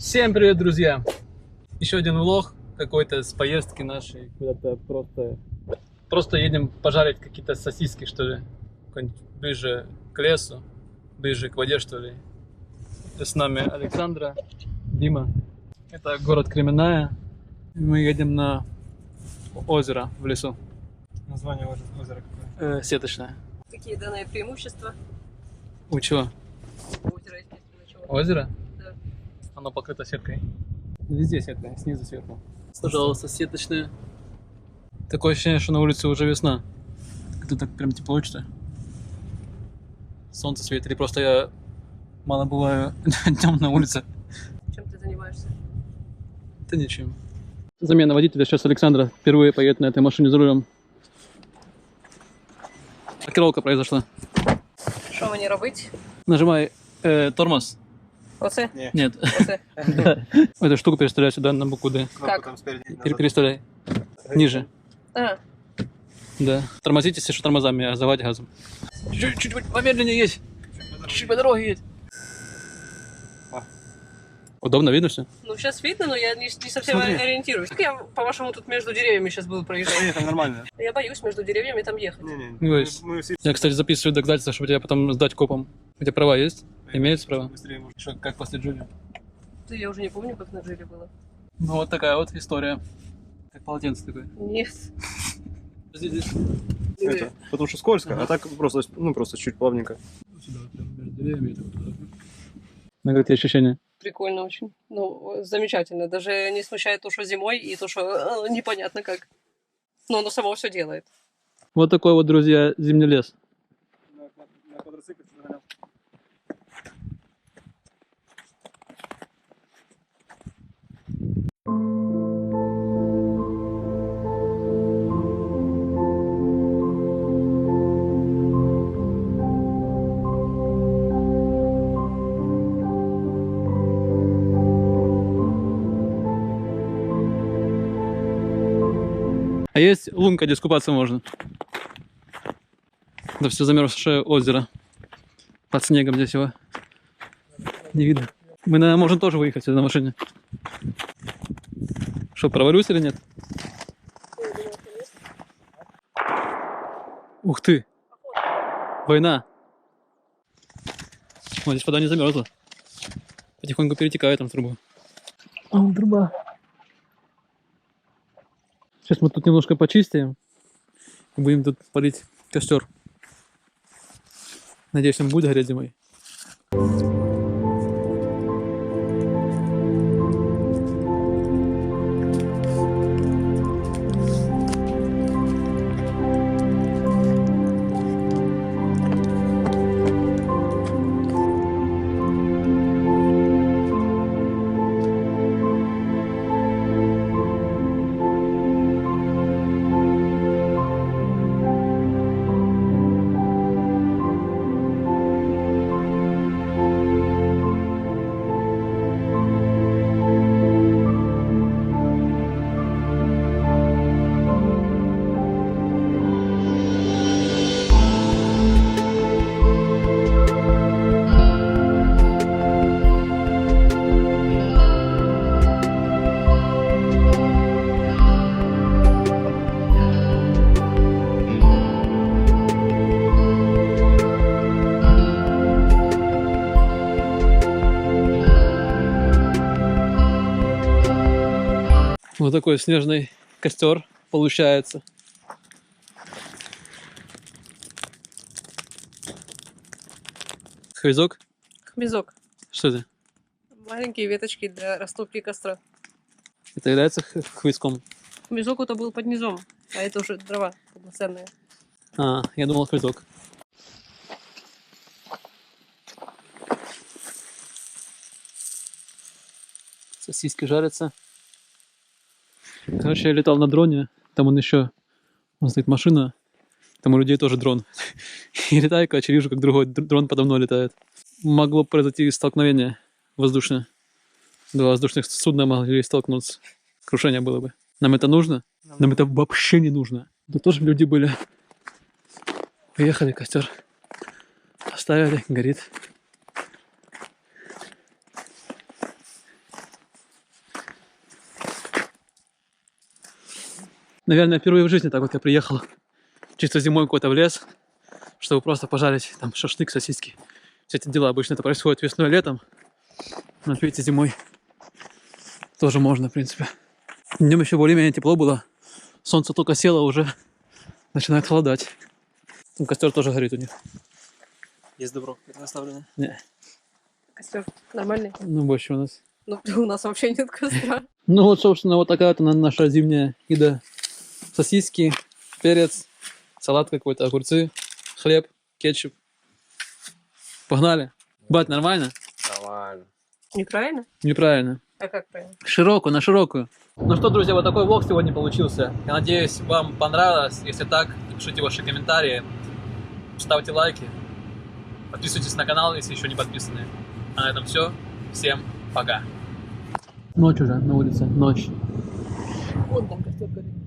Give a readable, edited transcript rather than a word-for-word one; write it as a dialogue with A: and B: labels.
A: Всем привет, друзья! Еще один влог какой-то с поездки нашей. Куда-то просто едем пожарить какие-то сосиски, что ли. Ближе к лесу, ближе к воде, что ли. И с нами Александра, Дима. Это город Кременная. Мы едем на озеро в лесу.
B: Название озера какое?
A: Сеточное.
C: Какие данные преимущества
A: У чего?
C: у озера, естественно, чего?
A: Озеро?
C: Да.
A: Оно покрыто сеткой. Везде сетка, снизу сверху. Пожалуйста, сеточные. Такое ощущение, что на улице уже весна. Это так прям тепло, что ли? Солнце светит, или просто я мало бываю днем на улице.
C: Чем ты занимаешься?
A: Да ничем. Замена водителя. Сейчас Александра впервые поедет на этой машине за рулем. Блокировка произошла.
C: Що мені робити?
A: Нажимай тормоз.
C: Оце?
A: Нет.
C: Оце.
A: Да. Эту штуку переставляй сюда на букву D.
B: Кнопку
C: Как?
B: там спереди.
A: Переставляй. Ниже.
C: А,
A: Да. Тормозите, если что, тормозами, а заводь газом. Чуть-чуть помедленнее едь. Чуть по дороге едь. Удобно, видно все?
C: ну сейчас видно, но я не совсем
B: Смотри.
C: ориентируюсь. Как я, по-вашему, тут между деревьями сейчас буду проезжать?
B: Нет, там нормально.
C: Я боюсь между деревьями там ехать.
B: Не-не,
A: Ну, есть.
B: мы все
A: Я, кстати, записываю доказательства, чтобы тебя потом сдать копам. У тебя права есть? Имеются права?
B: быстрее можно.
A: Что, как после Джули?
C: Да я уже не помню, как на Джиле было.
A: Ну, вот такая вот история. Как полотенце такое.
C: Нет.
A: Здесь.
B: Это, потому что скользко,
A: Ага.
B: а так просто, просто чуть плавненько.
A: Сюда, прям между деревьями. Ну, как тебе ощущения?
C: Прикольно очень. Ну, замечательно. Даже не смущает то, что зимой, и то, что непонятно как. Но оно само все делает.
A: Вот такой вот, друзья, зимний лес.
B: На квадроцикле загонял.
A: А есть лунка, где скупаться можно. Это все замерзшее озеро. Под снегом здесь его не видно. Мы, наверное, можем тоже выехать на машине. Что, провалюсь или нет? Ух ты! Война! Вот здесь вода не замерзла. Потихоньку перетекает там в трубу. А, вон труба. Сейчас мы тут немножко почистим. И будем тут палить костер. Надеюсь, он будет гореть зимой. Вот такой снежный костер получается. Хвизок?
C: Хмизок.
A: Что это?
C: Маленькие веточки для растопки костра.
A: Это является хвизком?
C: Хмизок это был под низом, а это уже дрова полноценные.
A: А, я думал хвизок. Сосиски жарятся. Короче, я летал на дроне. Там он стоит машина. Там у людей тоже дрон. И летаю, короче, вижу, как другой дрон подо мной летает. Могло произойти столкновение воздушное. Два воздушных судна могли столкнуться. Крушение было бы. Нам это нужно? Нам это вообще не нужно. Тут тоже люди были. Приехали, костер оставили, горит. Наверное, впервые в жизни так вот я приехал чисто зимой куда-то в лес, чтобы просто пожарить там шашлык, сосиски. Все эти дела обычно это происходит весной, летом. Но видите, зимой тоже можно, в принципе. Днем еще более-менее тепло было. Солнце только село, уже начинает холодать. Костер тоже горит у них.
B: Есть добро, это наставлено.
A: Не.
C: Костер нормальный.
A: Ну, больше у нас.
C: Ну, у нас вообще нет костра.
A: Ну вот, собственно, вот такая вот наша зимняя еда. Сосиски, перец, салат какой-то, огурцы, хлеб, кетчуп. Погнали. Бать, нормально?
B: Нормально.
C: Неправильно?
A: Неправильно.
C: А как правильно?
A: Широкую, на широкую. Ну что, друзья, вот такой влог сегодня получился. Я надеюсь, вам понравилось. Если так, пишите ваши комментарии, ставьте лайки, подписывайтесь на канал, если еще не подписаны. А на этом все. Всем пока. Ночь уже на улице, ночь.
C: Вон там костер горит.